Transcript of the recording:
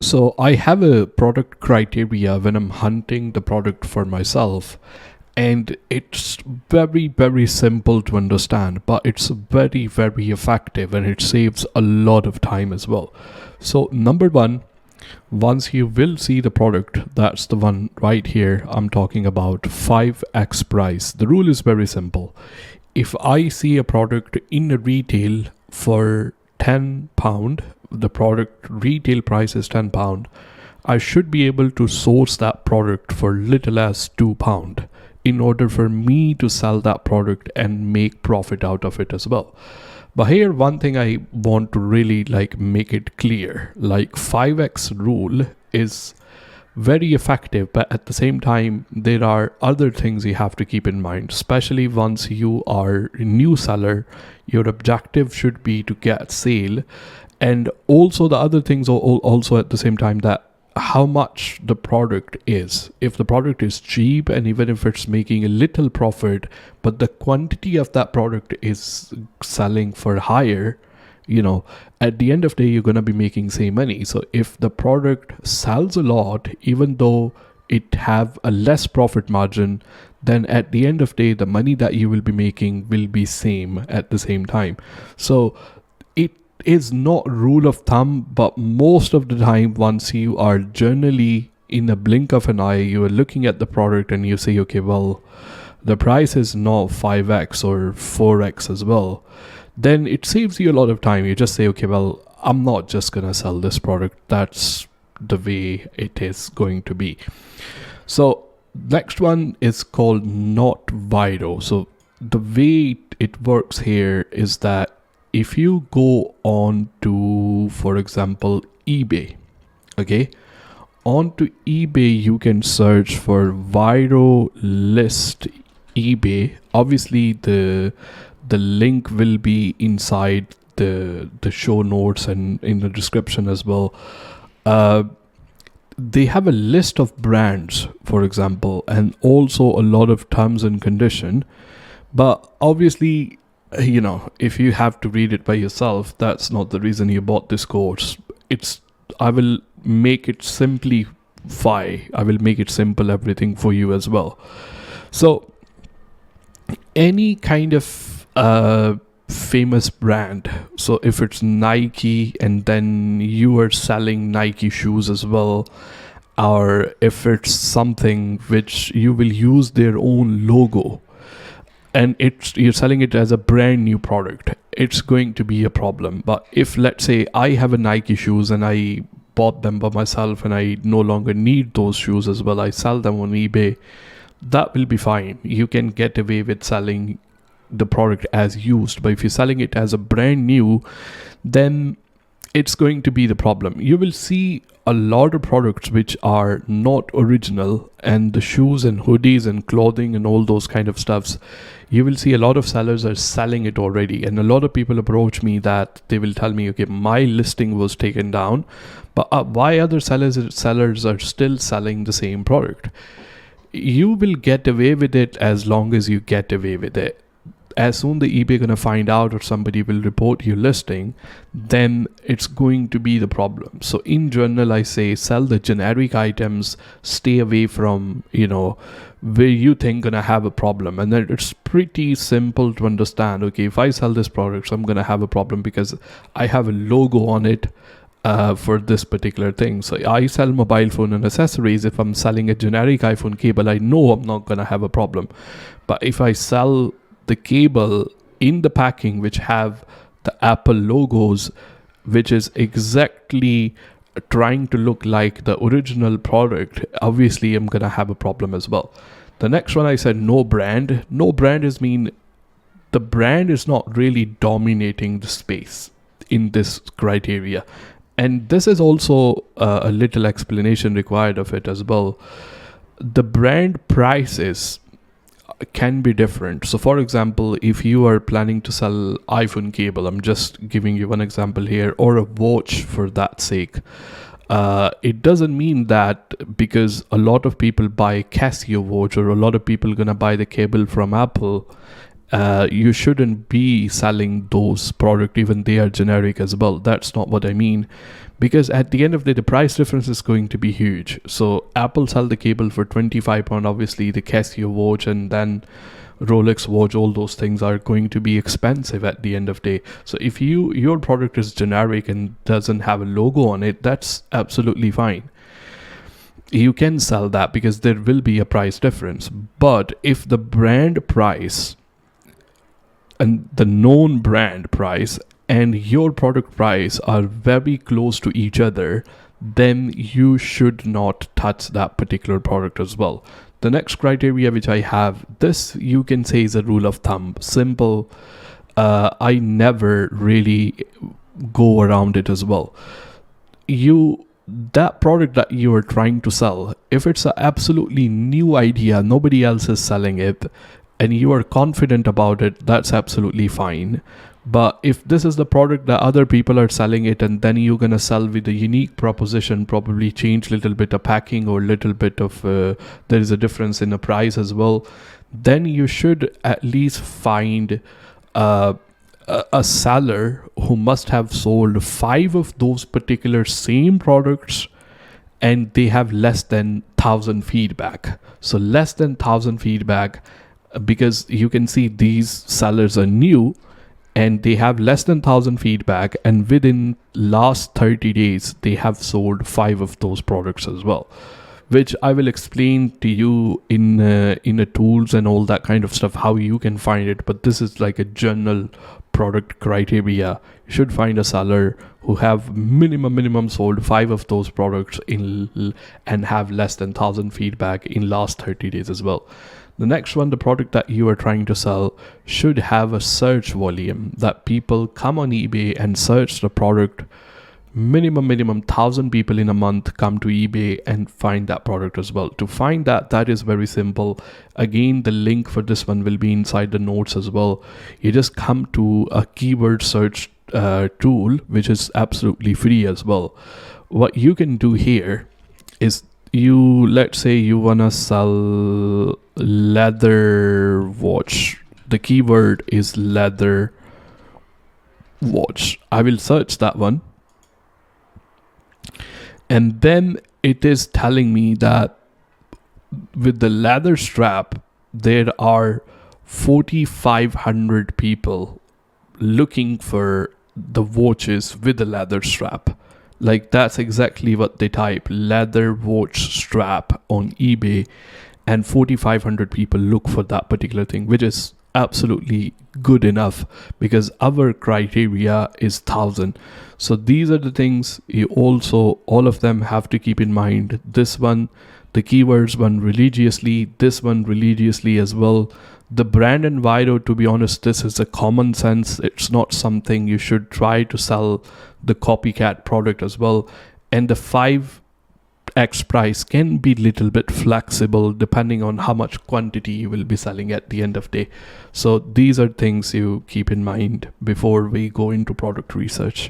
So I have a product criteria when I'm hunting the product for myself, and it's very, very simple to understand, but it's very, very effective and it saves a lot of time as well. So, number one, once you will see the product, that's the one right here. I'm talking about 5x price. The rule is very simple. If I see a product in a retail for £10, the product retail price is £10, I should be able to source that product for little as £2 in order for me to sell that product and make profit out of it as well. But here, one thing I want to really make it clear, 5x rule is very effective, but at the same time, there are other things you have to keep in mind, especially once you are a new seller. Your objective should be to get sale, and also the other things also at the same time, that how much the product is. If the product is cheap, and even if it's making a little profit, but the quantity of that product is selling for higher, at the end of the day, you're going to be making same money. So if the product sells a lot, even though it have a less profit margin, then at the end of the day, the money that you will be making will be same at the same time. So it is not rule of thumb, but most of the time, once you are generally in a blink of an eye, you are looking at the product and you say, okay, well, the price is not 5x or 4x as well, then it saves you a lot of time. You just say, okay, well, I'm not just gonna sell this product. That's the way it is going to be. So next one is called not Viro. So the way it works here is that if you go on to, for example, eBay, okay, onto eBay, you can search for Viro list eBay. Obviously, the link will be inside the show notes and in the description as well. They have a list of brands, for example, and also a lot of terms and condition. But obviously, if you have to read it by yourself, that's not the reason you bought this course. I will make it simplify. I will make it simple, everything for you as well. So any kind of famous brand. So if it's Nike and then you are selling Nike shoes as well, or if it's something which you will use their own logo and you're selling it as a brand new product, it's going to be a problem. But if, let's say, I have a Nike shoes and I bought them by myself and I no longer need those shoes as well, I sell them on eBay, that will be fine. You can get away with selling the product as used. But if you're selling it as a brand new, then it's going to be the problem. You will see a lot of products which are not original, and the shoes and hoodies and clothing and all those kind of stuffs, you will see a lot of sellers are selling it already. And a lot of people approach me that they will tell me, okay, my listing was taken down, but why other sellers are still selling the same product? You will get away with it as long as you get away with it. As soon the eBay gonna find out, or somebody will report your listing, then it's going to be the problem. So in general, I say sell the generic items, stay away from, where you think gonna have a problem. And then it's pretty simple to understand, okay, if I sell this product, so I'm gonna have a problem because I have a logo on it for this particular thing. So I sell mobile phone and accessories. If I'm selling a generic iPhone cable, I know I'm not gonna have a problem. But if I sell the cable in the packing which have the Apple logos, which is exactly trying to look like the original product, obviously I'm gonna have a problem as well. The next one, I said no brand. No brand is mean the brand is not really dominating the space in this criteria. And this is also a little explanation required of it as well. The brand prices can be different. So for example, if you are planning to sell iPhone cable, I'm just giving you one example here, or a watch for that sake, it doesn't mean that because a lot of people buy Casio watch, or a lot of people gonna buy the cable from Apple, you shouldn't be selling those products even they are generic as well. That's not what I mean, because at the end of the day the price difference is going to be huge. So Apple sell the cable for 25 pound, obviously the Casio watch and then Rolex watch, all those things are going to be expensive at the end of the day. So if your product is generic and doesn't have a logo on it, that's absolutely fine. You can sell that because there will be a price difference. But if the brand price and the known brand price and your product price are very close to each other, then you should not touch that particular product as well. The next criteria which I have, this you can say is a rule of thumb, simple. I never really go around it as well. That product that you are trying to sell, if it's an absolutely new idea, nobody else is selling it, and you are confident about it, that's absolutely fine. But if this is the product that other people are selling it, and then you're gonna sell with a unique proposition, probably change little bit of packing or little bit of there is a difference in the price as well, then you should at least find a seller who must have sold 5 of those particular same products and they have less than 1,000 feedback. So less than 1,000 feedback, because you can see these sellers are new and they have less than 1,000 feedback, and within last 30 days they have sold 5 of those products as well, which I will explain to you in the tools and all that kind of stuff how you can find it. But this is like a general product criteria. You should find a seller who have minimum sold 5 of those products in and have less than 1,000 feedback in last 30 days as well. The next one, the product that you are trying to sell should have a search volume that people come on eBay and search the product. Minimum 1,000 people in a month come to eBay and find that product as well. To find that is very simple. Again, the link for this one will be inside the notes as well. You just come to a keyword search tool, which is absolutely free as well. What you can do here is, let's say you wanna sell leather watch. The keyword is leather watch. I will search that one, and then it is telling me that with the leather strap there are 4,500 people looking for the watches with the leather strap. Like, that's exactly what they type, leather watch strap on eBay, and 4,500 people look for that particular thing, which is absolutely good enough because our criteria is 1,000. So these are the things you also, all of them have to keep in mind. This one, the keywords one religiously, this one religiously as well. The brand enviro, to be honest, this is a common sense. It's not something you should try to sell the copycat product as well. And the 5x price can be little bit flexible depending on how much quantity you will be selling at the end of the day. So these are things you keep in mind before we go into product research.